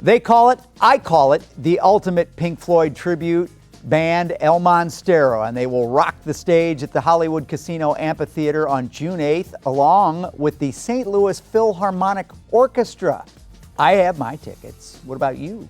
They call it, I call it, the ultimate Pink Floyd tribute band, El Monstero, and they will rock the stage at the Hollywood Casino Amphitheater on June 8th, along with the St. Louis Philharmonic Orchestra. I have my tickets. What about you?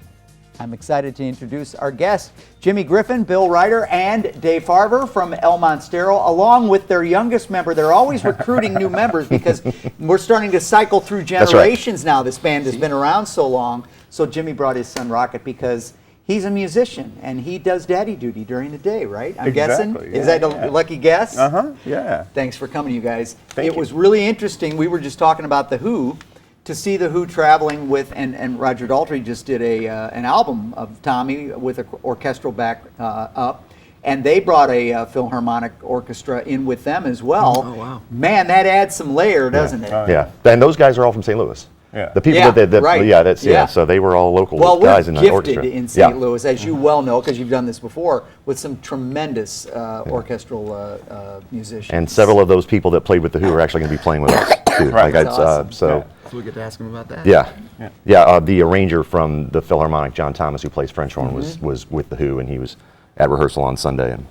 I'm excited to introduce our guests, Jimmy Griffin, Bill Ryder, and Dave Farver from El Monstero, along with their youngest member. They're always recruiting new members because we're starting to cycle through generations now. This band has been around so long. So Jimmy brought his son Rocket because he's a musician and he does daddy duty during the day, right? I'm guessing. Yeah, Is that a lucky guess? Yeah. Thanks for coming, you guys. Thank It you. was really interesting. We were just talking about The Who. To see The Who traveling with, and Roger Daltrey just did an album of Tommy with an orchestral back up, and they brought a Philharmonic orchestra in with them as well. Oh, wow. Man, that adds some layer, doesn't it? Yeah, and those guys are all from St. Louis. Yeah. The people Yeah, that right. yeah, so they were all local Well, guys we're in the gifted orchestra. in St. Louis, as you well know, because you've done this before, with some tremendous orchestral musicians. And several of those people that played with the Who are actually going to be playing with us too. Right. That's awesome. So So we get to ask him about that. yeah, the arranger from the Philharmonic, John Thomas, who plays French horn, was with the Who, and he was at rehearsal on Sunday and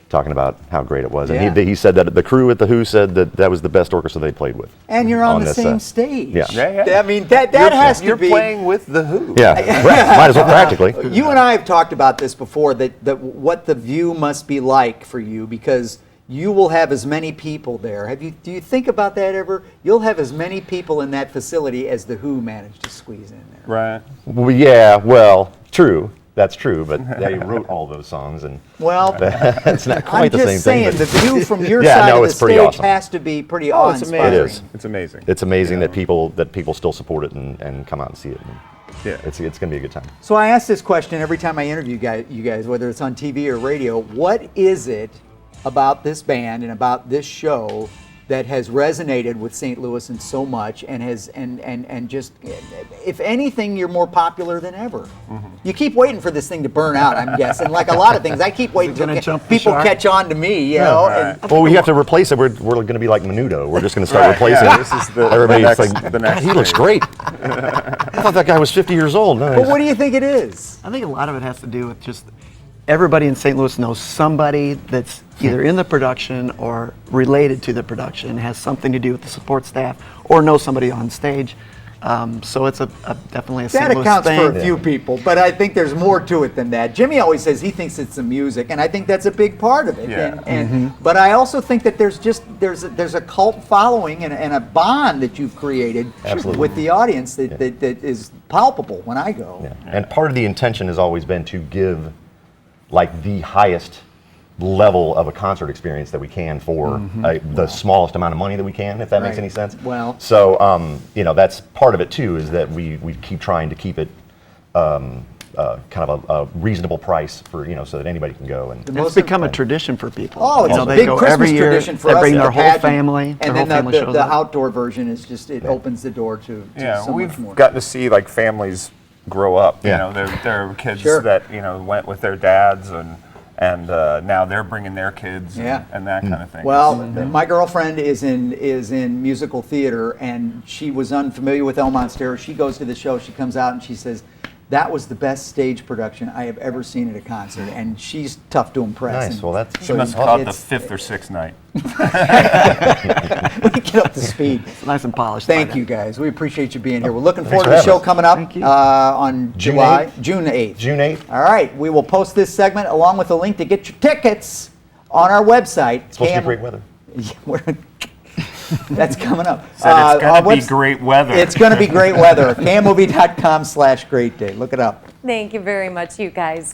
talking about how great it was. Yeah. And he said that the crew at the Who said that was the best orchestra they played with. And you're on the this, same stage. Yeah. I mean, that has to You're be. playing with the Who. Yeah, right. Might as well practically. You and I have talked about this before, that what the view must be like for you, because you will have as many people there. Do you think about that ever? You'll have as many people in that facility as the Who managed to squeeze in there. Right. Well, yeah, well, true. That's true, but they wrote all those songs, and Well, that's not I'm quite the just same saying, thing. the view from your Yeah, side no, of the it's pretty stage awesome. has to be pretty Oh, it's awe-inspiring. amazing. It is. It's amazing. It's amazing You that know? people still support it and come out and see it. And Yeah. it's going to be a good time. So I ask this question every time I interview you guys, whether it's on TV or radio. What is it about this band and about this show that has resonated with St. Louis and so much, and has and just, if anything, you're more popular than ever? You keep waiting for this thing to burn out, I'm guessing. Like a lot of things, I keep waiting gonna till jump the people shark? catch on to me, you know. right. And Well, we have to replace it. We're going to be like Menudo. We're just going to start replacing. Yeah, this is the Everybody's next, like, the next God, he looks stage." great. I thought that guy was 50 years old. No, but he's- what do you think it is? I think a lot of it has to do with just everybody in St. Louis knows somebody that's either in the production or related to the production, has something to do with the support staff, or knows somebody on stage. So it's definitely a St. That Louis accounts thing. for a few people, but I think there's more to it than that. Jimmy always says he thinks it's the music, and I think that's a big part of it. Yeah. But I also think that there's a cult following and a bond that you've created Absolutely. with the audience that is palpable when I go. Yeah. And part of the intention has always been to give like the highest level of a concert experience that we can for the smallest amount of money that we can, if that makes Right. any sense. Well- so that's part of it too, is that we keep trying to keep it kind of a reasonable price for, so that anybody can go. And It's become a tradition for people. Oh, it's a they big go Christmas every year. tradition for they us. bring at their the whole pageant. family. And their then whole family shows the up. outdoor version is just, it opens the door to Yeah, so much we've more. gotten to see like families grow up. Yeah. There are kids Sure. that went with their dads, and now they're bringing their kids and that kind of thing. Well, my girlfriend is in musical theater, and she was unfamiliar with El Monstero. She goes to the show, she comes out, and she says, that was the best stage production I have ever seen at a concert, and she's tough to impress. Nice. And Well, that's She must have caught the it's- fifth or sixth night. get up to speed. It's nice and polished. by Thank then. you, guys. We appreciate you being here. We're looking forward for to the having show us. coming up Thank you. on June June 8th. June 8th. All right. We will post this segment along with a link to get your tickets on our website. It's supposed to be great weather. Yeah, that's coming up. Said it's our going to be webs- great weather. It's going to be great weather. KMOV.com/great day. Look it up. Thank you very much, you guys.